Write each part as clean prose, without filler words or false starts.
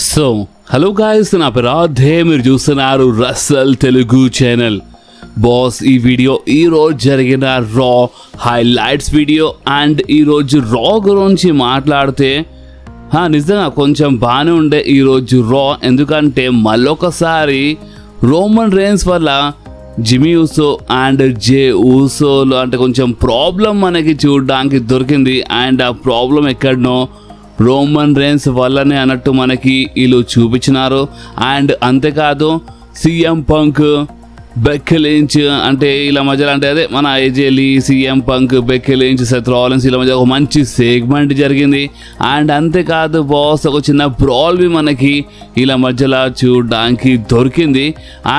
So hello guys, నా పేరు రాధే, మీరు చూస్తున్నారు రసల్ తెలుగు ఛానల్. బాస్, ఈ వీడియో ఈరోజు జరిగిన రా హైలైట్స్ వీడియో. అండ్ ఈరోజు రా గురించి మాట్లాడితే నిజంగా కొంచెం బాగానే ఉండే ఈరోజు రా. ఎందుకంటే మళ్ళొకసారి రోమన్ రేన్స్ వల్ల జిమీ ఊసో అండ్ జే ఊసోలో అంటే కొంచెం ప్రాబ్లం మనకి చూడడానికి దొరికింది. అండ్ ఆ ప్రాబ్లం ఎక్కడనో రోమన్ రేన్స్ వల్లనే అన్నట్టు మనకి వీళ్ళు చూపించినారు. అండ్ అంతేకాదు సీఎం పంక్, బెక్కీ లించ్ అంటే వీళ్ళ మధ్యలో అంటే అదే మన AJ Lee, CM Punk, Becky Lynch, Seth Rollins వీళ్ళ మధ్య ఒక మంచి సెగ్మెంట్ జరిగింది. అండ్ అంతేకాదు బాస్, ఒక చిన్న బ్రాల్ బి మనకి వీళ్ళ మధ్యలో చూడడానికి దొరికింది.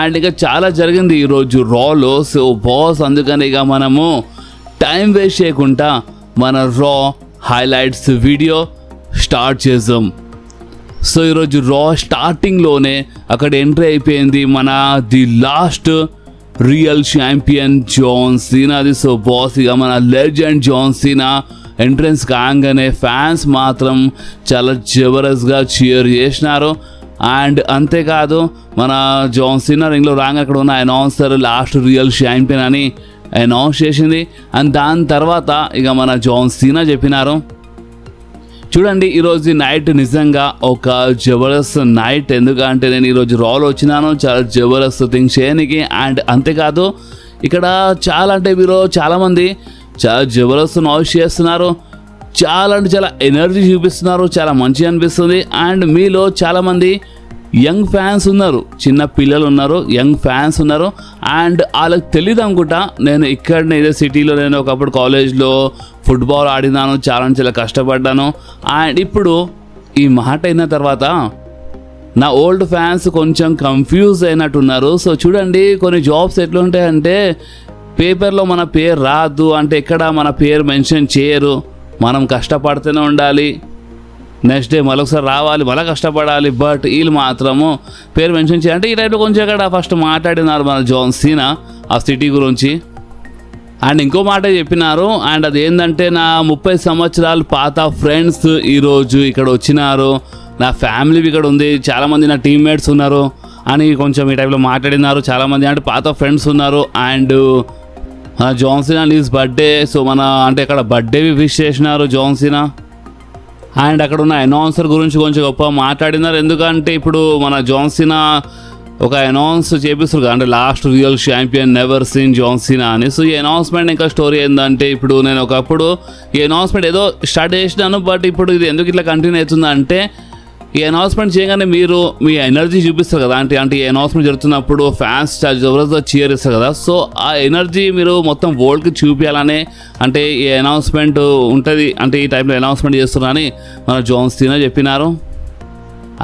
అండ్ ఇక చాలా జరిగింది ఈరోజు రాలో. సో బాస్, అందుకని ఇక మనము టైం వేస్ట్ చేయకుండా మన రా హైలైట్స్ వీడియో స్టార్ట్ చేద్దాం. సో ఈరోజు రా స్టార్టింగ్లోనే అక్కడ ఎంట్రీ అయిపోయింది మన the last real champion John సీనాది. సో బాస్, ఇక మన లెజెండ్ జాన్ సీనా ఎంట్రన్స్ కాగానే ఫ్యాన్స్ మాత్రం చాలా జబర్దస్త్గా చీర్ చేసినారు. అండ్ అంతేకాదు మన జాన్ సీనా రింగ్లో రాగా అక్కడ ఉన్న అనౌన్సర్ లాస్ట్ రియల్ ఛాంపియన్ అని అనౌన్స్ చేసింది. అండ్ దాని తర్వాత ఇక మన జాన్ సీనా చెప్పినారు, చూడండి ఈరోజు నైట్ నిజంగా ఒక జబర్దస్త్ నైట్. ఎందుకంటే నేను ఈరోజు రాలో వచ్చినాను చాలా జబర్దస్త్ థింగ్స్ చేయడానికి. అండ్ అంతేకాదు ఇక్కడ చాలా అంటే మీరు చాలామంది చాలా జబర్దస్త్ నాయిస్ చేస్తున్నారు, చాలా అంటే చాలా ఎనర్జీ చూపిస్తున్నారు, చాలా మంచిగా అనిపిస్తుంది. అండ్ మీలో చాలామంది యంగ్ ఫ్యాన్స్ ఉన్నారు, చిన్న పిల్లలు ఉన్నారు, యంగ్ ఫ్యాన్స్ ఉన్నారు. అండ్ వాళ్ళకి తెలియదు అనుకుంటా, నేను ఇక్కడనే ఇదే సిటీలో నేను ఒకప్పుడు కాలేజ్లో ఫుట్బాల్ ఆడినాను, చాలా కష్టపడ్డాను. అండ్ ఇప్పుడు ఈ మాట అయిన తర్వాత నా ఓల్డ్ ఫ్యాన్స్ కొంచెం కన్ఫ్యూజ్ అయినట్టున్నారు. సో చూడండి కొన్ని జాబ్స్ ఎట్లుంటాయంటే పేపర్లో మన పేరు రాదు, అంటే ఎక్కడ మన పేరు మెన్షన్ చేయరు, మనం కష్టపడుతూనే ఉండాలి, నెక్స్ట్ డే మరొకసారి రావాలి, మళ్ళీ కష్టపడాలి. బట్ వీళ్ళు మాత్రము పేరు మెన్షన్ చేయాలంటే ఈ టైప్లో కొంచెం అక్కడ ఫస్ట్ మాట్లాడినారు మన జాన్ సీనా ఆ సిటీ గురించి. అండ్ ఇంకో మాట చెప్పినారు, అండ్ అది ఏంటంటే నా 30 సంవత్సరాలు పాత ఫ్రెండ్స్ ఈరోజు ఇక్కడ వచ్చినారు, నా ఫ్యామిలీ ఇక్కడ ఉంది, చాలామంది నా టీమ్మేట్స్ ఉన్నారు అని కొంచెం ఈ టైప్లో మాట్లాడినారు. చాలామంది అంటే పాత ఫ్రెండ్స్ ఉన్నారు. And John Cena is birthday, so మన అంటే ఇక్కడ బర్త్డే విష్ చేసినారు జాన్ సీనా. అండ్ అక్కడ ఉన్న అనౌన్సర్ గురించి కొంచెం గొప్ప మాట్లాడినారు. ఎందుకంటే ఇప్పుడు మన జాన్ సీనా ఒక అనౌన్స్ చేపిస్తారు అంటే last real champion never seen John Cena అని. సో ఈ అనౌన్స్మెంట్ ఇంకా స్టోరీ ఏంటంటే ఇప్పుడు నేను ఒకప్పుడు ఈ అనౌన్స్మెంట్ ఏదో స్టార్ట్ చేసినాను, బట్ ఇప్పుడు ఇది ఎందుకు ఇట్లా కంటిన్యూ అవుతుందంటే ఈ అనౌన్స్మెంట్ చేయగానే మీరు మీ ఎనర్జీ చూపిస్తారు కదా, అంటే ఈ అనౌన్స్మెంట్ జరుగుతున్నప్పుడు ఫ్యాన్స్ చాలా జబర్దస్త్గా చీర్ ఇస్తారు కదా. సో ఆ ఎనర్జీ మీరు మొత్తం వరల్డ్కి చూపించాలనే అంటే ఈ అనౌన్స్మెంట్ ఉంటుంది, అంటే ఈ టైంలో అనౌన్స్మెంట్ చేస్తున్నారని మన జాన్ సీనా చెప్పినారు.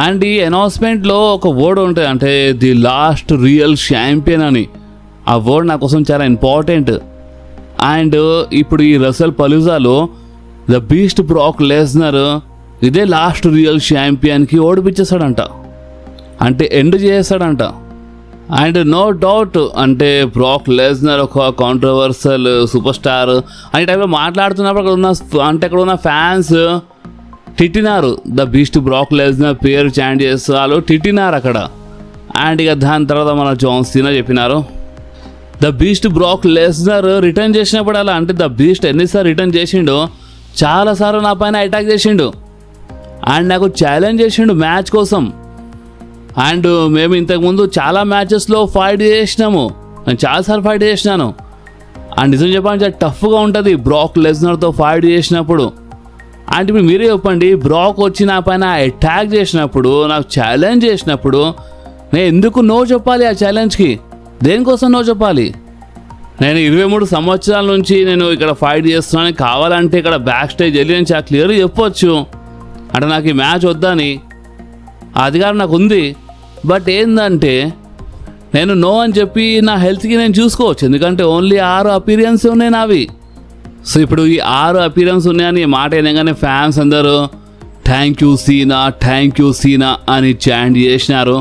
అండ్ ఈ అనౌన్స్మెంట్లో ఒక వర్డ్ ఉంటుంది, అంటే ది లాస్ట్ రియల్ ఛాంపియన్ అని. ఆ వర్డ్ నా కోసం చాలా ఇంపార్టెంట్. అండ్ ఇప్పుడు ఈ రసల్ పలూజాలో ద బీస్ట్ బ్రాక్ లెస్నర్ ఇదే లాస్ట్ రియల్ ఛాంపియన్కి ఓడిపించేస్తాడంట, అంటే ఎండ్ చేస్తాడంట. అండ్ నో డౌట్ అంటే బ్రాక్ లెస్నర్ ఒక కాంట్రవర్సల్ సూపర్ స్టార్ అని టైంలో మాట్లాడుతున్నప్పుడు అక్కడ ఉన్న ఫ్యాన్స్ తిట్టినారు, ద బీస్ట్ బ్రాక్ లెస్నర్ పేరు చాంట్ చేస్తూ వాళ్ళు తిట్టినారు అక్కడ. అండ్ ఇక దాని తర్వాత మన జాన్ సీనా చెప్పినారు, the beast Brock Lesnar return చేసినప్పుడు అలా అంటే ద బీస్ట్ ఎన్నిసార్లు రిటర్న్ చేసిండు, చాలాసార్లు నా పైన అటాక్ చేసిండు అండ్ నాకు ఛాలెంజ్ చేసిండు మ్యాచ్ కోసం. అండ్ మేము ఇంతకుముందు చాలా మ్యాచెస్లో ఫైట్ చేసినాము, నేను చాలాసార్లు ఫైట్ చేసినాను. అండ్ నిజం చెప్పాలంటే చాలా టఫ్గా ఉంటుంది బ్రాక్ లెస్నర్తో ఫైట్ చేసినప్పుడు. అంటే ఇప్పుడు మీరే చెప్పండి, బ్రాక్ వచ్చి నా పైన అటాక్ చేసినప్పుడు, నాకు ఛాలెంజ్ చేసినప్పుడు నేను ఎందుకు నో చెప్పాలి ఆ ఛాలెంజ్కి? దేనికోసం నో చెప్పాలి? నేను 23 సంవత్సరాల నుంచి నేను ఇక్కడ ఫైట్ చేస్తున్నాను, కావాలంటే ఇక్కడ బ్యాక్ స్టేజ్ వెళ్ళి నేను చాలా క్లియర్గా చెప్పొచ్చు అంటే నాకు ఈ మ్యాచ్ వద్దని, అధికారం నాకు ఉంది. బట్ ఏంటంటే నేను నో అని చెప్పి నా హెల్త్కి నేను చూసుకోవచ్చు, ఎందుకంటే ఓన్లీ 6 అపీరియన్స్ ఉన్నాయి నావి. సో ఇప్పుడు ఈ 6 అపీరియన్స్ ఉన్నాయని ఈ మాట అయినాగానే ఫ్యాన్స్ అందరూ thank you Cena, thank you Cena అని చాంట్ చేసినారు.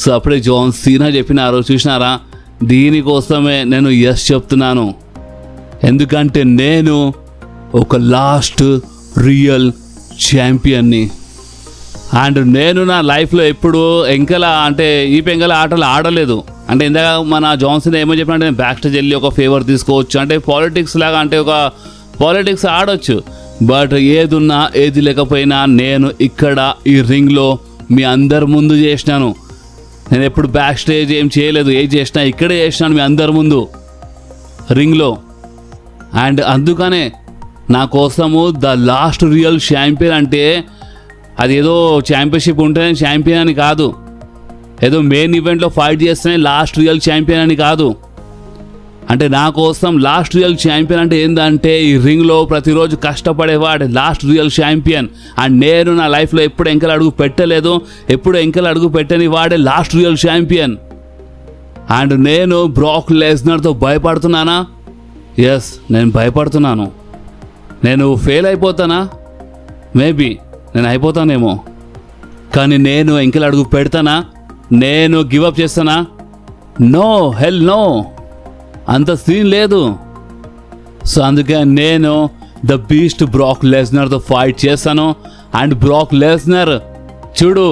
సో అప్పుడే జాన్ సీనా చెప్పినారు, చూసినారా, దీనికోసమే నేను ఎస్ చెప్తున్నాను, ఎందుకంటే నేను ఒక లాస్ట్ రియల్ ఛాంపియన్ని. అండ్ నేను నా లైఫ్లో ఎప్పుడు ఎంకల అంటే ఈ పెంకల ఆటలు ఆడలేదు. అంటే ఇందాక మన జాన్సన్ ఏమో చెప్పినట్టు నేను బ్యాక్ స్టేజ్ వెళ్ళి ఒక ఫేవర్ తీసుకోవచ్చు, అంటే పాలిటిక్స్ లాగా, అంటే ఒక పాలిటిక్స్ ఆడొచ్చు. బట్ ఏది ఉన్నా ఏది లేకపోయినా నేను ఇక్కడ ఈ రింగ్లో మీ అందరి ముందు చేసినాను. నేను ఎప్పుడు బ్యాక్ స్టేజ్ ఏం చేయలేదు, ఏం చేసినా ఇక్కడే చేసినాను మీ అందరి ముందు రింగ్లో. అండ్ అందుకనే నా కోసము ద లాస్ట్ రియల్ ఛాంపియన్ అంటే అది ఏదో ఛాంపియన్షిప్ ఉంటేనే ఛాంపియన్ అని కాదు, ఏదో మెయిన్ ఈవెంట్లో ఫైట్ చేస్తేనే లాస్ట్ రియల్ ఛాంపియన్ అని కాదు. అంటే నా కోసం లాస్ట్ రియల్ ఛాంపియన్ అంటే ఏంటంటే ఈ రింగ్లో ప్రతిరోజు కష్టపడేవాడు లాస్ట్ రియల్ ఛాంపియన్. అండ్ నేను నా లైఫ్లో ఎప్పుడు ఎంకలు అడుగు పెట్టలేదు, ఎప్పుడు ఎంకలు అడుగు పెట్టని వాడే లాస్ట్ రియల్ ఛాంపియన్. అండ్ నేను బ్రాక్ లెస్నర్తో భయపడుతున్నానా? ఎస్, నేను భయపడుతున్నాను. నేను ఫెయిల్ అయిపోతానా? మేబీ నేను అయిపోతానేమో. కానీ నేను ఎంకలు అడుగు పెడతానా? నేను గివప్ చేస్తానా? నో, హెల్ నో, అంత సీన్ లేదు. సో అందుకే నేను ద బీస్ట్ బ్రాక్ లెస్నర్తో ఫైట్ చేస్తాను. అండ్ బ్రాక్ లెస్నర్ చూడు,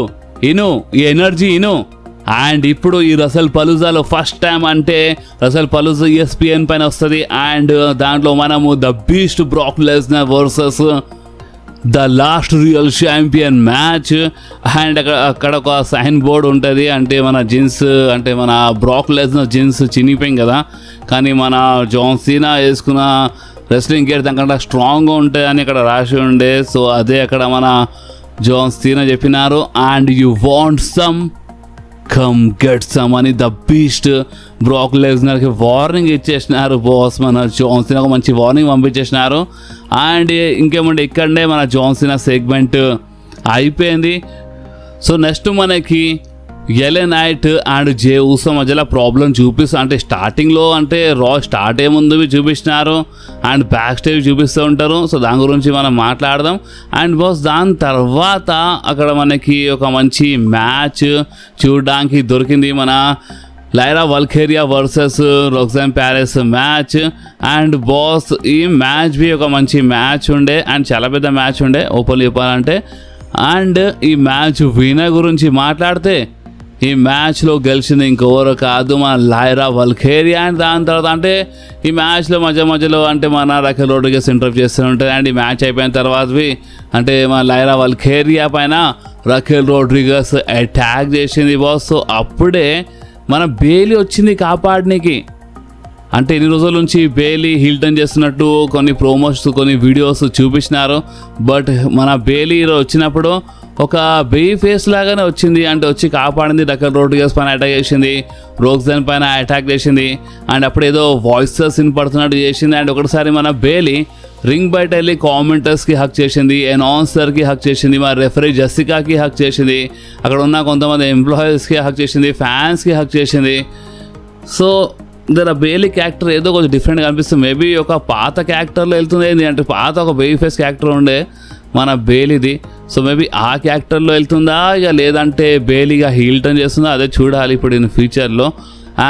ఈ ఎనర్జీ ఇను. అండ్ ఇప్పుడు ఈ రసల్ పలూజాలో ఫస్ట్ టైం అంటే రసల్ పలూజా ESPN పైన వస్తుంది. అండ్ దాంట్లో మనము the beast Brock Lesnar versus the last real champion match. And అక్కడ ఒక సైన్ బోర్డ్ ఉంటుంది, అంటే మన జీన్స్, అంటే మన బ్రాక్ లెస్నర్ జీన్స్ చినిగిపోయింది కదా, కానీ మన జాన్ సీనా వేసుకున్న రెస్లింగ్ గేర్ దానికంటే స్ట్రాంగ్గా ఉంటుంది అని అక్కడ రాసి ఉండే. సో అదే అక్కడ మన జాన్ సీనా చెప్పినారు. And you want some, come get some అని ద బీస్ట్ బ్రాక్ లెస్నర్కి వార్నింగ్ ఇచ్చేసినారు బాస్. మన జాన్ సీనాకు మంచి వార్నింగ్ పంపించేసినారు. అండ్ ఇంకేమంటే ఇక్కడనే మన జాన్ సీనా సెగ్మెంట్ అయిపోయింది. సో నెక్స్ట్ మనకి LA నైట్ అండ్ జే ఊసో మధ్యలో ప్రాబ్లం అంటే స్టార్టింగ్లో అంటే రా స్టార్ట్ ఏముంది చూపిస్తున్నారు, అండ్ బ్యాక్ స్టేజ్ చూపిస్తూ ఉంటారు. సో దాని గురించి మనం మాట్లాడదాం. అండ్ బాస్ దాని తర్వాత అక్కడ మనకి ఒక మంచి మ్యాచ్ చూడడానికి దొరికింది, మన Lyra Valkyria versus Roxanne Perez match. And boss ఈ మ్యాచ్ బి ఒక మంచి మ్యాచ్ ఉండే, అండ్ చాలా పెద్ద మ్యాచ్ ఉండే ఓపెన్ చెప్పాలంటే. అండ్ ఈ మ్యాచ్ వినర్ గురించి మాట్లాడితే ఈ మ్యాచ్లో గెలిచింది ఇంకెవరో కాదు, మన లైరా వల్ఖేరియా. అండ్ దాని తర్వాత అంటే ఈ మ్యాచ్లో మధ్యలో అంటే మన రకెల్ రోడ్రిగస్ ఇంటర్వ్యూ చేస్తూ ఉంటుంది. అండ్ ఈ మ్యాచ్ అయిపోయిన తర్వాతవి అంటే మన లైరా వల్ఖేరియా పైన రకెల్ రోడ్రిగస్ అటాక్ చేసింది బాస్. సో అప్పుడే మన బేలీ వచ్చింది కాపాడడానికి. అంటే ఇన్ని రోజుల నుంచి బేలీ హీల్ చేస్తున్నట్టు కొన్ని ప్రోమోస్, కొన్ని వీడియోస్ చూపించినారు. బట్ మన బేలీ వచ్చినప్పుడు ఒక బేబీ ఫేస్ లాగానే వచ్చింది, అంటే వచ్చి కాపాడింది, రకెల్ రోడ్రిగస్ పైన అటాక్ చేసింది, రోక్సాన్ పైన అటాక్ చేసింది. అండ్ అప్పుడు ఏదో వాయిసెస్ వినపడుతున్నట్టు చేసింది. అండ్ ఒకటిసారి మన బేలీ రింగ్ బయట వెళ్ళి కామెంటర్స్కి హక్ చేసింది, అనౌన్సర్కి హక్ చేసింది, మా రెఫరీ జెసికాకి హక్ చేసింది, అక్కడ ఉన్న కొంతమంది ఎంప్లాయీస్కి హక్ చేసింది, ఫ్యాన్స్కి హక్ చేసింది. సో దగ్గర బేలీ క్యారెక్టర్ ఏదో కొంచెం డిఫరెంట్గా అనిపిస్తుంది. మేబీ ఒక పాత క్యారెక్టర్లో వెళ్తుంది ఏంటి అంటే పాత ఒక బేబీ ఫేస్ క్యారెక్టర్ ఉండే మన బేలీది. సో మేబీ ఆ క్యారెక్టర్లో వెళ్తుందా ఇక లేదంటే బేలీగా హీల్ టర్న్ చేస్తుందా అదే చూడాలి ఇప్పుడు ఇన్ ఫ్యూచర్లో.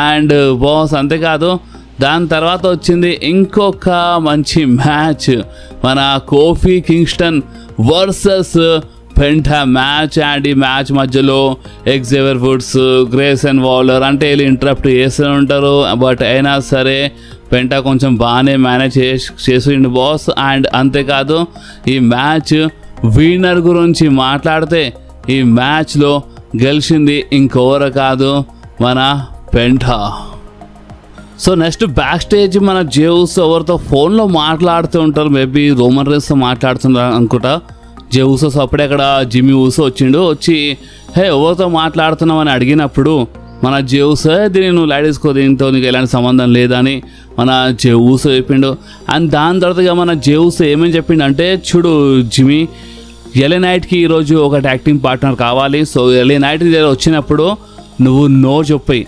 అండ్ బాస్ అంతేకాదు దాని తర్వాత వచ్చింది ఇంకొక మంచి మ్యాచ్, మన Kofi Kingston versus Penta match. And ఈ మ్యాచ్ మధ్యలో ఎగ్జేవియర్ వుడ్స్, గ్రేసన్ వాలర్ అంటే వీళ్ళు ఇంటరప్ట్ చేస్తూ ఉంటారు. బట్ అయినా సరే పెంటా కొంచెం బాగానే మేనేజ్ చేసిండు బాస్. అండ్ అంతేకాదు ఈ మ్యాచ్ విన్నర్ గురించి మాట్లాడితే ఈ మ్యాచ్లో గెలిచింది ఇంకెవరు కాదు మన Penta. So next back stage మన జేవుస్ ఎవరితో ఫోన్లో మాట్లాడుతూ ఉంటారు, మేబీ రోమన్ రేన్స్తో మాట్లాడుతున్నారు అనుకుంటా. జే ఊసోస్ అప్పుడే అక్కడ జిమ్మీ ఊసో వచ్చి హే ఎవరితో మాట్లాడుతున్నావు అని అడిగినప్పుడు మన జే ఊసో దీన్ని నువ్వు లైట్ తీసుకో, దీంతో నీకు ఎలాంటి సంబంధం లేదని మన జే ఊసో చెప్పిండు. అండ్ దాని తర్వాత మన జే ఊసో ఏమేమి చెప్పిండు అంటే చూడు జిమ్మీ, LA నైట్కి ఈరోజు ఒక యాక్టింగ్ పార్ట్నర్ కావాలి. సో LA నైట్ వచ్చినప్పుడు నువ్వు నో చెప్పాయి,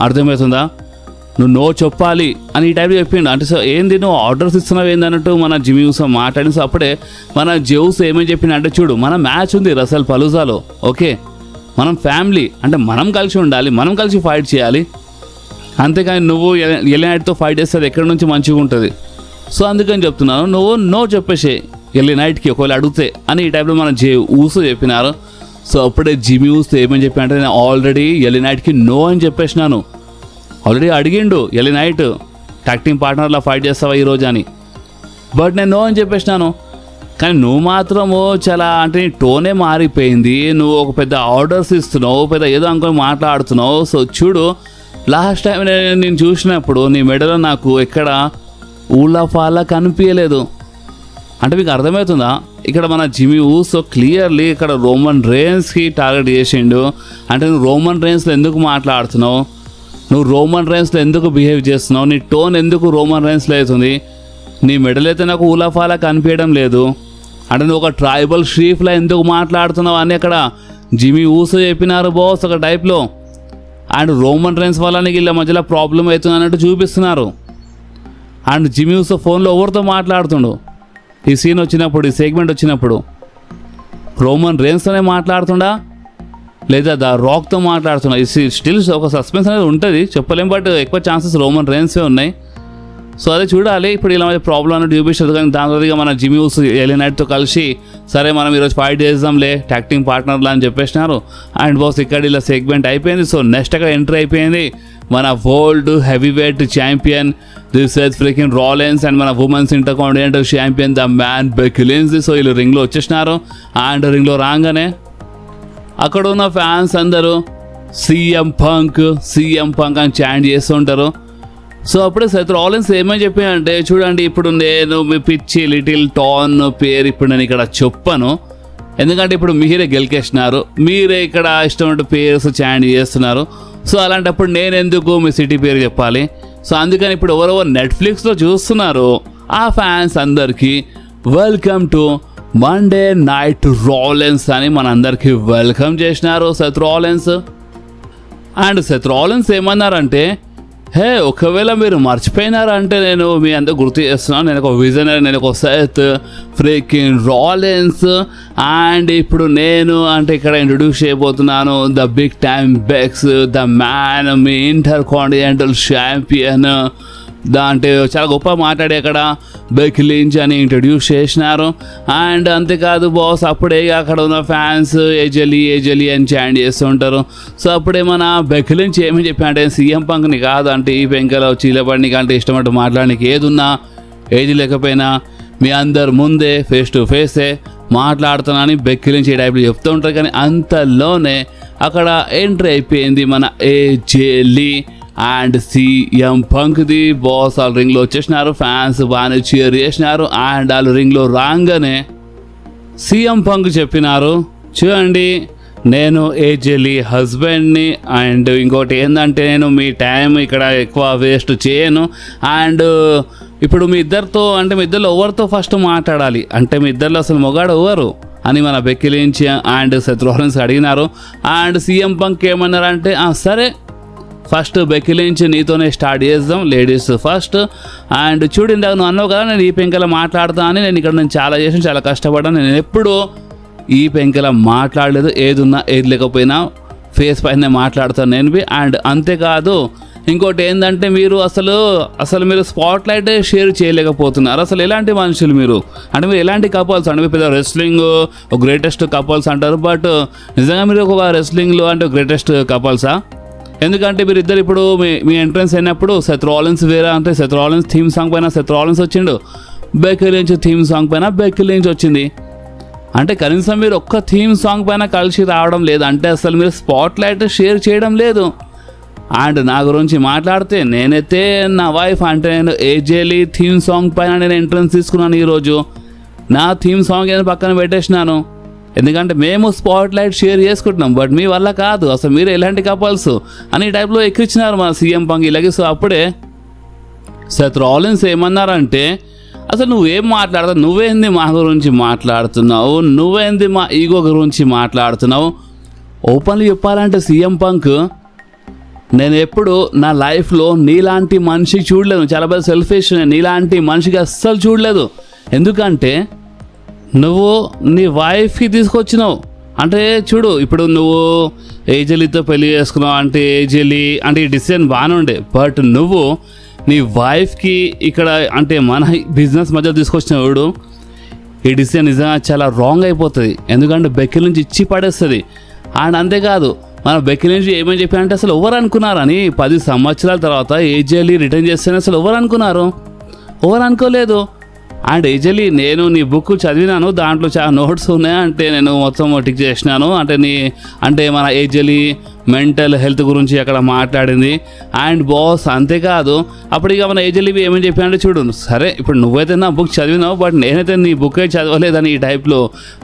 అర్థమవుతుందా, నువ్వు నో చెప్పాలి అని ఈ టైప్లో చెప్పిండు. అంటే సో ఏంది నువ్వు ఆర్డర్స్ ఇస్తున్నావు ఏంది అన్నట్టు మన జిమ్మీ ఊసో మాట్లాడి. సో అప్పుడే మన జే ఊసో ఏమేమి చెప్పిండు అంటే చూడు మన మ్యాచ్ ఉంది రసల్ పలూజాలో, ఓకే మనం ఫ్యామిలీ అంటే మనం కలిసి ఉండాలి, మనం కలిసి ఫైట్ చేయాలి, అంతేకాని నువ్వు LA నైట్తో ఫైట్ చేస్తే అది ఎక్కడి నుంచి మంచిగా ఉంటుంది. సో అందుకని చెప్తున్నాను నువ్వు నో చెప్పేసే LA నైట్కి ఒకవేళ అడిగితే అని ఈ టైప్లో మన జే ఊసో చెప్పినారు. సో అప్పుడే జిమ్మి ఊస్ ఏమని చెప్పి అంటే నేను ఆల్రెడీ ఎలినైట్కి నో అని చెప్పేసినాను. ఆల్రెడీ అడిగిండు ఎలినైట్ టాగ్ టీమ్ పార్ట్నర్లా ఫైట్ చేస్తావా ఈరోజు అని, బట్ నేను నో అని చెప్పేసినాను. కానీ నువ్వు మాత్రము చాలా అంటే నీ టోనే మారిపోయింది. నువ్వు ఒక పెద్ద ఆర్డర్స్ ఇస్తున్నావు, పెద్ద ఏదో అనుకొని మాట్లాడుతున్నావు. సో చూడు, లాస్ట్ టైం నేను చూసినప్పుడు నీ మెడలో నాకు ఎక్కడ ఊలా ఫాలా కనిపించలేదు. అంటే మీకు అర్థమవుతుందా? ఇక్కడ మన జిమ్మి ఊసో క్లియర్లీ ఇక్కడ రోమన్ రేన్స్కి టార్గెట్ చేసిండు. అంటే నువ్వు రోమన్ రేన్స్లో ఎందుకు మాట్లాడుతున్నావు, నువ్వు రోమన్ రేన్స్లో ఎందుకు బిహేవ్ చేస్తున్నావు, నీ టోన్ ఎందుకు రోమన్ రేన్స్లో అవుతుంది, నీ మెడల్ అయితే నాకు ఊలాఫాలా కనిపించడం లేదు. అంటే నువ్వు ఒక ట్రైబల్ షీఫ్లో ఎందుకు మాట్లాడుతున్నావు అని అక్కడ జిమ్మి ఊసో చెప్పినారు బాస్ ఒక టైప్లో. అండ్ రోమన్ రేన్స్ వల్ల నీకు ఇలా మధ్యలో ప్రాబ్లం అవుతుంది అన్నట్టు చూపిస్తున్నారు. అండ్ జిమ్మి ఊసో ఫోన్లో ఎవరితో మాట్లాడుతుండు ఈ సీన్ వచ్చినప్పుడు, ఈ సెగ్మెంట్ వచ్చినప్పుడు రోమన్ రేన్స్తోనే మాట్లాడుతుండా లేదా ద రాక్తో మాట్లాడుతున్నా? స్టిల్ ఒక సస్పెన్స్ అనేది ఉంటుంది, చెప్పలేం. బట్ ఎక్కువ ఛాన్సెస్ రోమన్ రేన్సే ఉన్నాయి. సో అదే చూడాలి. ఇప్పుడు ఇలా ప్రాబ్లం అనేది చూపిస్తుంది. కానీ దాని తర్వాత మన జిమ్మి ఊస్ ఎలినైట్తో కలిసి సరే మనం ఈరోజు ఫైట్ చేద్దాంలే టాగ్ టీమ్ పార్ట్నర్లా అని చెప్పేసినారు. అండ్ బాస్ ఇక్కడ ఇలా సెగ్మెంట్ అయిపోయింది. సో నెక్స్ట్ అక్కడ ఎంట్రీ అయిపోయింది మన world heavyweight champion this is freaking Rollins and మన women's intercontinental champion the man Becky Lynch. So వీళ్ళు రింగ్లో వచ్చేసినారు. అండ్ రింగ్లో రాగానే అక్కడ ఉన్న ఫ్యాన్స్ అందరూ సీఎం పంక్ అని చాంట్ చేస్తుంటారు. సో అప్పుడే సెత్ రాలిన్స్ ఏమని చెప్పానంటే, చూడండి ఇప్పుడు నేను మీ పిచ్చి లిటిల్ టాన్ పేరు ఇప్పుడు నేను ఇక్కడ చెప్పను, ఎందుకంటే ఇప్పుడు మీరే గెలికేసినారు, మీరే ఇక్కడ ఇష్టమైన పేర్స్ చాంట్ చేస్తున్నారు. సో అలాంటప్పుడు నేను ఎందుకు మీ సిటీ పేరు చెప్పాలి? సో అందుకని ఇప్పుడు ఎవరెవరు నెట్ఫ్లిక్స్లో చూస్తున్నారు ఆ ఫ్యాన్స్ అందరికీ welcome to Monday night Rollins అని మనందరికీ వెల్కమ్ చేసినారు Seth Rollins. And Seth Rollins ఏమన్నారంటే, హే ఒకవేళ మీరు మర్చిపోయినారంటే నేను మీ అందరూ గుర్తు చేస్తున్నాను, నేను ఒక విజనరీ, నేను ఒక సెత్ ఫ్రీకింగ్ రాలెన్స్. అండ్ ఇప్పుడు నేను అంటే ఇక్కడ ఇంట్రొడ్యూస్ చేయబోతున్నాను the big time Becks, the man, మీ ఇంటర్ కాంటినెంటల్ ఛాంపియన్. అంటే చాలా గొప్ప మాట్లాడి అక్కడ బెక్కీ లించ్ అని ఇంట్రడ్యూస్ చేసినారు. అండ్ అంతేకాదు బాస్, అప్పుడే అక్కడ ఉన్న ఫ్యాన్స్ ఏజలి అని చాంట్ చేస్తుంటారు. సో అప్పుడే మన బెక్కీ లించ్ ఏమని చెప్పి అంటే సీఎం పంక్ని కాదు అంటే ఈ పెంకలో చీలపడికి అంటే ఇష్టమంటే మాట్లాడడానికి ఏదున్నా ఏజ్ లేకపోయినా మీ అందరు ముందే ఫేస్ టు ఫేసే మాట్లాడుతున్నానని బెక్కీ లించ్ ఈ టైప్లో చెప్తూ ఉంటారు. కానీ అంతలోనే అక్కడ ఎంట్రీ అయిపోయింది మన ఏజలి అండ్ సీఎం పంక్ది. బాస్ వాళ్ళు రింగ్లో వచ్చేసినారు, ఫ్యాన్స్ బాగానే చీర్ చేసినారు. అండ్ వాళ్ళు రింగ్లో రాగానే సీఎం పంక్ చెప్పినారు, చూడండి నేను ఏజలి హస్బెండ్ని, అండ్ ఇంకోటి ఏంటంటే నేను మీ టైం ఇక్కడ ఎక్కువ వేస్ట్ చేయను. అండ్ ఇప్పుడు మీ ఇద్దరితో అంటే మీ ఇద్దరిలో ఎవరితో ఫస్ట్ మాట్లాడాలి అంటే మీ ఇద్దరిలో అసలు మొగాడు ఎవరు అని మన Becky Lynch and Seth Rollins అడిగినారు. అండ్ సీఎం పంక్ ఏమన్నారంటే, సరే ఫస్ట్ బెక్కీ లించ్ నీతోనే స్టార్ట్ చేద్దాం, లేడీస్ ఫస్ట్. అండ్ చూడిందాక నువ్వు అన్నావు కదా నేను ఈ పెంకల మాట్లాడతా అని, నేను ఇక్కడ నేను చాలా చేసాను, చాలా కష్టపడ్డాను, నేను ఎప్పుడూ ఈ పెంకల మాట్లాడలేదు, ఏదున్నా ఏది లేకపోయినా ఫేస్ పైన మాట్లాడతాను నేను. అండ్ అంతేకాదు ఇంకోటి ఏంటంటే మీరు అసలు మీరు స్పాట్ లైట్ షేర్ చేయలేకపోతున్నారు. అసలు ఎలాంటి మనుషులు మీరు అంటే మీరు ఎలాంటి కపుల్స్ అంటే మీరు పెద్ద రెస్లింగ్ ఒక గ్రేటెస్ట్ కపుల్స్ అంటారు, బట్ నిజంగా మీరు ఒక రెస్లింగ్లో అంటే గ్రేటెస్ట్ కపుల్సా? ఎందుకంటే మీరు ఇద్దరు ఇప్పుడు మీ ఎంట్రన్స్ అయినప్పుడు సెత్ రాలిన్స్ వేరే అంటే సెత్ రాలిన్స్ థీమ్ సాంగ్ పైన సెత్ రాలిన్స్ వచ్చిండు, బెక్కీ లించ్ థీమ్ సాంగ్ పైన బెక్కీ లించ్ వచ్చింది. అంటే కనీసం మీరు ఒక్క థీమ్ సాంగ్ పైన కలిసి రావడం లేదు, అంటే అసలు మీరు స్పాట్ లైట్ షేర్ చేయడం లేదు. అండ్ నా గురించి మాట్లాడితే నేనైతే నా వైఫ్ అంటే నేను ఏజేలి థీమ్ సాంగ్ పైన నేను ఎంట్రన్స్ తీసుకున్నాను. ఈరోజు నా థీమ్ సాంగ్ ఏదో పక్కన పెట్టేసినాను, ఎందుకంటే మేము స్పాట్ లైట్ షేర్ చేసుకుంటున్నాం, బట్ మీ వల్ల కాదు, అసలు మీరు ఎలాంటి కపుల్స్ అని టైప్లో ఎక్కించినారు మన సీఎం పంక్ ఇలాగే. సో అప్పుడే సెత్ రాలిన్స్ ఏమన్నారంటే, అసలు నువ్వేం మాట్లాడుతావు, నువ్వేంది మా గురించి మాట్లాడుతున్నావు, నువ్వేంది మా ఈగో గురించి మాట్లాడుతున్నావు? ఓపెన్లీ చెప్పాలంటే సీఎం పంక్ నేను ఎప్పుడు నా లైఫ్లో నీలాంటి మనిషి చూడలేదు, చాలా పెద్ద సెల్ఫిష్, నీలాంటి మనిషికి అస్సలు చూడలేదు. ఎందుకంటే నువ్వు నీ వైఫ్కి తీసుకొచ్చినావు. అంటే చూడు ఇప్పుడు నువ్వు ఏజలితో పెళ్లి చేసుకున్నావు అంటే ఏజలి అంటే ఈ డిసిజన్ బాగానే ఉండే, బట్ నువ్వు నీ వైఫ్కి ఇక్కడ అంటే మన బిజినెస్ మధ్య తీసుకొచ్చినవాడు ఈ డిసిజన్ నిజంగా చాలా రాంగ్ అయిపోతుంది. ఎందుకంటే బెక్కీ నుంచి ఇచ్చి పడేస్తుంది. అండ్ అంతేకాదు మన బెక్కీ నుంచి ఏమని చెప్పారంటే అసలు ఎవరు అనుకున్నారని 10 సంవత్సరాల తర్వాత ఏజెలీ రిటర్న్ చేస్తేనే అసలు ఎవరు అనుకున్నారు? ఎవరు అనుకోలేదు. అండ్ ఏజెలీ నేను నీ బుక్ చదివినాను, దాంట్లో చాలా నోట్స్ ఉన్నాయి అంటే నేను మొత్తం టిక్ చేసినాను అంటే మన ఏజెలీ మెంటల్ హెల్త్ గురించి అక్కడ మాట్లాడింది. అండ్ బాస్ అంతేకాదు అప్పుడు ఇక మన ఏజెలీ ఏమని చెప్పానంటే చూడు సరే ఇప్పుడు నువ్వైతే నా బుక్ చదివినావు బట్ నేనైతే నీ బుక్ చదవలేదని ఈ టైప్లో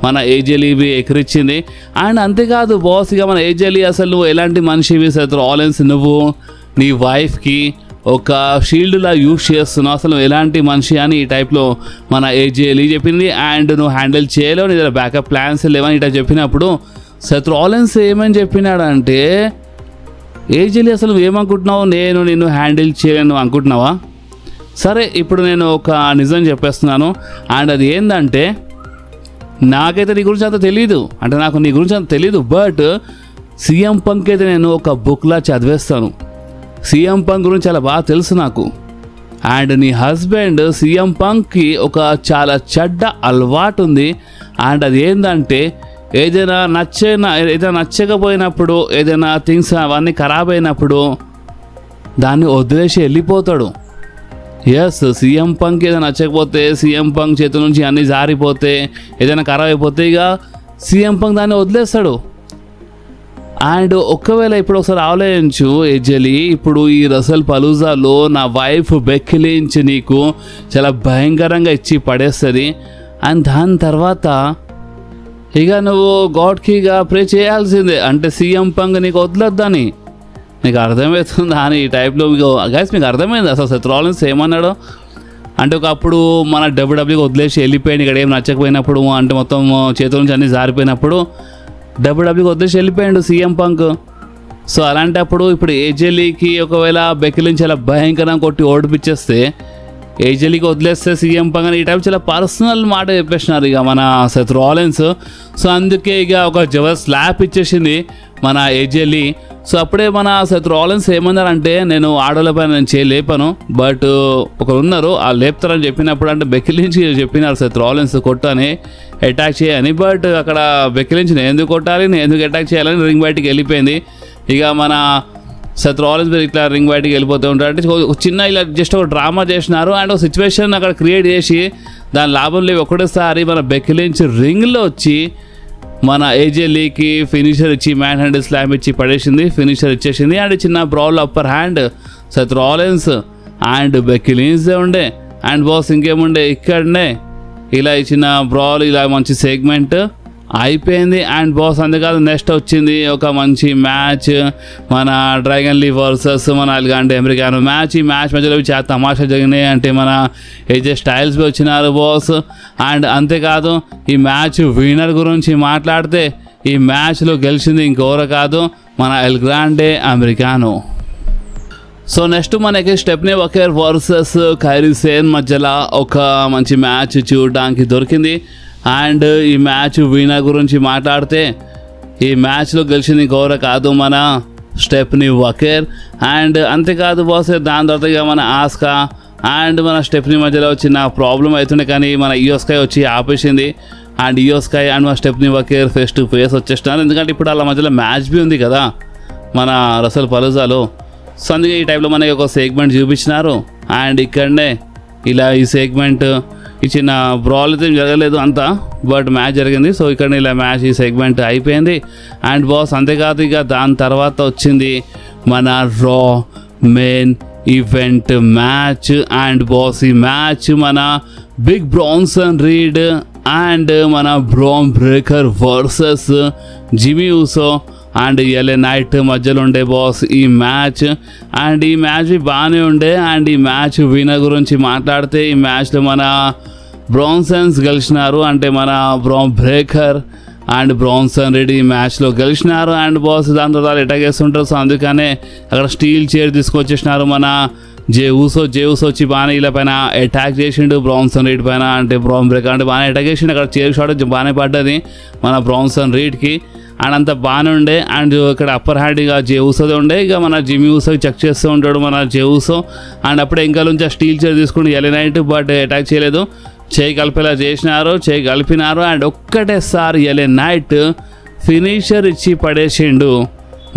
మన ఏజెలీ ఎక్కిరిచ్చింది. అండ్ అంతేకాదు బాస్ ఇక మన ఏజెలీ అసలు నువ్వు ఎలాంటి మనిషివి సెత్ రాలిన్స్, నువ్వు నీ వైఫ్కి ఒక షీల్డ్లా యూజ్ చేస్తున్నావు, అసలు ఎలాంటి మనిషి అని ఈ టైప్లో మన ఏజెలీ చెప్పింది. అండ్ నువ్వు హ్యాండిల్ చేయలేవు, నీ దగ్గర బ్యాకప్ ప్లాన్స్ లేవని ఇట్లా చెప్పినప్పుడు సెత్ రాలిన్స్ ఏమని చెప్పినాడంటే ఏజెలీ అసలు నువ్వు ఏమనుకుంటున్నావు, నేను నిన్ను హ్యాండిల్ చేయలేను అనుకుంటున్నావా? సరే ఇప్పుడు నేను ఒక నిజం చెప్పేస్తున్నాను. అండ్ అది ఏంటంటే నాకైతే నీ గురించి అంత తెలీదు, అంటే నాకు నీ గురించి అంత తెలీదు, బట్ సీఎం పంక్ అయితే నేను ఒక బుక్లా చదివేస్తాను. సీఎం పంక్ గురించి చాలా బాగా తెలుసు నాకు. అండ్ నీ హస్బెండ్ సీఎం పంక్కి ఒక చాలా చెడ్డ అలవాటు ఉంది. అండ్ అది ఏంటంటే ఏదైనా నచ్చకపోయినప్పుడు, ఏదైనా థింగ్స్ అవన్నీ ఖరాబ్ అయినప్పుడు దాన్ని వదిలేసి వెళ్ళిపోతాడు. ఎస్, సీఎం పంక్ ఏదైనా నచ్చకపోతే, సీఎం పంక్ చేతుల నుంచి అన్నీ జారిపోతే, ఏదైనా ఖరాబ్ అయిపోతే ఇక సీఎం పంక్ దాన్ని వదిలేస్తాడు. అండ్ ఒకవేళ ఇప్పుడు ఒకసారి ఆలోచించు ఏజెలీ, ఇప్పుడు ఈ రసల్ పలూజాలో నా వైఫ్ బెక్కీ లించ్ నీకు చాలా భయంకరంగా ఇచ్చి పడేస్తుంది. అండ్ దాని తర్వాత ఇక నువ్వు గాడ్కి ఇక ప్రే చేయాల్సిందే, అంటే సీఎం పంక్ నీకు వదలొద్దని. నీకు అర్థమవుతుందా అని ఈ టైప్లో మీకు అర్థమైంది అసలు సెత్ రాలిన్స్ ఏమన్నాడో? అంటే ఒకప్పుడు మన డబ్ల్యూడబ్ల్యూకి వదిలేసి వెళ్ళిపోయింది, ఇక్కడ ఏం నచ్చకపోయినప్పుడు, అంటే మొత్తం చేతుల నుంచి అన్నీ జారిపోయినప్పుడు డబ్ల్యూడబ్ల్యూకి వదిలేసి వెళ్ళిపోయాడు సీఎం పంక్. సో అలాంటప్పుడు ఇప్పుడు ఏజెలీకి ఒకవేళ బెక్కీ లించ్ చాలా భయంకరంగా కొట్టి ఓడిపించేస్తే ఏజెలీకి వదిలేస్తే సీఎం పంక్ అని ఈ టైప్ చాలా పర్సనల్ మాట చెప్పేసినారు ఇక మన సెత్ రాలిన్స్. సో అందుకే ఇక ఒక జబర్ స్లాప్ ఇచ్చేసింది మన ఏజెలీ. సో అప్పుడే మన సెత్ రాలిన్స్ ఏమన్నారంటే నేను ఆడోళ్ళపైన నేను లేపాను, బట్ ఒకరు ఉన్నారు ఆ లేపుతారని చెప్పినప్పుడు అంటే బెక్కీ లించ్ చెప్పినారు సెత్ రాలిన్స్ కొట్టు అని, అటాక్ చేయని. బట్ అక్కడ బెక్కీ లించ్ నేను ఎందుకు కొట్టాలి, నేను ఎందుకు అటాక్ చేయాలని రింగ్ బయటికి వెళ్ళిపోయింది. ఇక మన సెత్ రాలిన్స్ ఇట్లా రింగ్ బయటికి వెళ్ళిపోతూ ఉంటారు. అంటే చిన్న ఇలా జస్ట్ ఒక డ్రామా చేసినారు అండ్ ఒక సిచ్యువేషన్ అక్కడ క్రియేట్ చేసి దాని లాభం లేవు. ఒకటేసారి మన బెక్కీ లించ్ రింగ్లో వచ్చి మన ఏజెలీకి ఫినిషర్ ఇచ్చి మ్యాన్ హ్యాండ్ స్లామ్ ఇచ్చి పడేసింది, ఫినిషర్ ఇచ్చేసింది. అండ్ చిన్న brawl upper hand Seth Rollins and Becky లించ్దే ఉండే. అండ్ బాస్ ఇంకేముండే ఇక్కడనే ఇలా ఇచ్చిన బ్రాల్, ఇలా మంచి సెగ్మెంట్ అయిపోయింది. అండ్ బాస్ అంతేకాదు నెక్స్ట్ వచ్చింది ఒక మంచి మ్యాచ్, మన డ్రాగన్ లీ వర్సెస్ మన అల్గాండే అమెరికానో మ్యాచ్. ఈ మ్యాచ్ మధ్యలో చాలా తమాషా జరిగినాయి, అంటే మన ఏజే స్టైల్స్ వచ్చినారు బాస్. అండ్ అంతేకాదు ఈ మ్యాచ్ విన్నర్ గురించి మాట్లాడితే ఈ మ్యాచ్లో గెలిచింది ఇంకెవరో కాదు మన ఎల్గ్రాండే అమెరికానో. సో నెక్స్ట్ మనకి స్టెఫ్నీ వకర్ వర్సెస్ కైరీ సేన్ మధ్యలో ఒక మంచి మ్యాచ్ చూడడానికి దొరికింది. అండ్ ఈ మ్యాచ్ విన్నర్ గురించి మాట్లాడితే ఈ మ్యాచ్లో గెలిచింది ఇంకెవరో కాదు మన స్టెఫ్నీ వకర్. అండ్ అంతేకాదు బాస్ దాని తర్వాత ఇక మన ఆస్కా అండ్ మన స్టెఫ్నీ మధ్యలో చిన్న ప్రాబ్లం అవుతుండే, కానీ మన ఇయో స్కై వచ్చి ఆపేసింది. అండ్ ఇయో స్కై అండ్ మన స్టెఫ్నీ వకర్ ఫేస్ టు ఫేస్ వచ్చేస్తున్నారు, ఎందుకంటే ఇప్పుడు వాళ్ళ మధ్యలో మ్యాచ్ బి ఉంది కదా మన రసల్ పలూజాలో. సో అందుకే ఈ టైప్లో మనకి ఒక సెగ్మెంట్ చూపించినారు. అండ్ ఇక్కడనే ఇలా ఈ సెగ్మెంట్ ఇచ్చిన బ్రాల్ అయితే జరగలేదు అంతా, బట్ మ్యాచ్ జరిగింది. సో ఇక్కడ ఇలా మ్యాచ్ ఈ సెగ్మెంట్ అయిపోయింది. అండ్ బాస్ అంతేకాదు ఇక దాని తర్వాత వచ్చింది మన Raw main event match. And boss ఈ మ్యాచ్ మన బిగ్ బ్రాన్సన్ రీడ్ అండ్ మన Bron Breakker versus Jimmy Uso and LA Knight మధ్యలో ఉండే బాస్ ఈ మ్యాచ్. అండ్ ఈ మ్యాచ్ బాగానే ఉండే. అండ్ ఈ మ్యాచ్ విన్నర్ గురించి మాట్లాడితే ఈ మ్యాచ్లో మన బ్రాన్సన్స్ గెలిచినారు, అంటే మన Bron breaker and Branson Reddy ఈ మ్యాచ్లో గెలిచినారు. అండ్ బాస్ దాని తర్వాత అటాక్ చేస్తుంటారు. సో అందుకనే అక్కడ స్టీల్ చైర్ తీసుకొచ్చేసినారు మన జే ఊసో వచ్చి బాగానే ఇలా పైన అటాక్ చేసిండు బ్రాన్సన్ రీడ్ పైన, అంటే బ్రాన్ బ్రేకర్ అంటే బాగానే అటాక్ చేసిండు. అక్కడ చైర్ షాట్ బాగానే పడ్డది మన బ్రాన్సన్ రీడ్కి. అండ్ అంత బాగానే ఉండే. అండ్ ఇక్కడ అప్పర్ హ్యాండ్ ఇక జే ఊసోదే ఉండే. ఇక మన జిమీ ఊసో చెక్ చేస్తూ ఉంటాడు మన జే ఊసో. అండ్ అప్పుడే ఇంకా నుంచి స్టీల్ చైర్ తీసుకుని ఎల్ఏ నైట్, బట్ అటాక్ చేయలేదు. చేయి కలిపేలా చేసినారు, చేయి కలిపినారు అండ్ ఒక్కటేసారి ఎలే నైట్ ఫినిషర్ ఇచ్చి పడేసిండు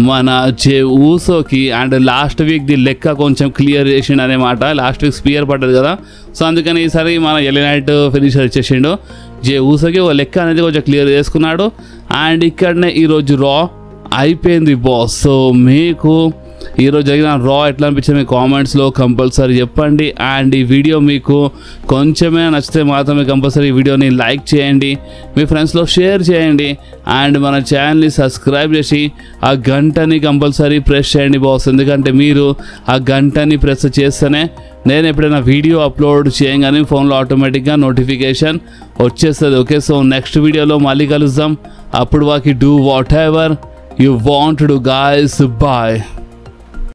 మన జే ఊసోకి. అండ్ లాస్ట్ వీక్ ది లెక్క కొంచెం క్లియర్ చేసిండు అనేమాట. లాస్ట్ వీక్ స్పియర్ పడ్డది కదా, సో అందుకని ఈసారి మన ఎలే నైట్ ఫినిషర్ ఇచ్చేసిండు. జే ఊసోకి ఓ లెక్క అనేది కొంచెం క్లియర్ చేసుకున్నాడు. అండ్ ఇక్కడనే ఈరోజు రా అయిపోయింది బాస్. సో మీకు ఈరోజు జరిగిన రా ఎట్లా అనిపించింది మీ కామెంట్స్లో కంపల్సరీ చెప్పండి. అండ్ ఈ వీడియో మీకు కొంచెమే నచ్చితే మాత్రమే కంపల్సరీ ఈ వీడియోని లైక్ చేయండి, మీ ఫ్రెండ్స్లో షేర్ చేయండి అండ్ మన ఛానల్ని సబ్స్క్రైబ్ చేసి ఆ గంటని కంపల్సరీ ప్రెస్ చేయండి బాస్. ఎందుకంటే మీరు ఆ గంటని ప్రెస్ చేస్తేనే నేను ఎప్పుడైనా వీడియో అప్లోడ్ చేయగానే ఫోన్లో ఆటోమేటిక్గా నోటిఫికేషన్ వచ్చేస్తుంది. ఓకే, సో నెక్స్ట్ వీడియోలో మళ్ళీ కలుద్దాం. అప్పుడు వాకి do whatever you want to do guys. Bye.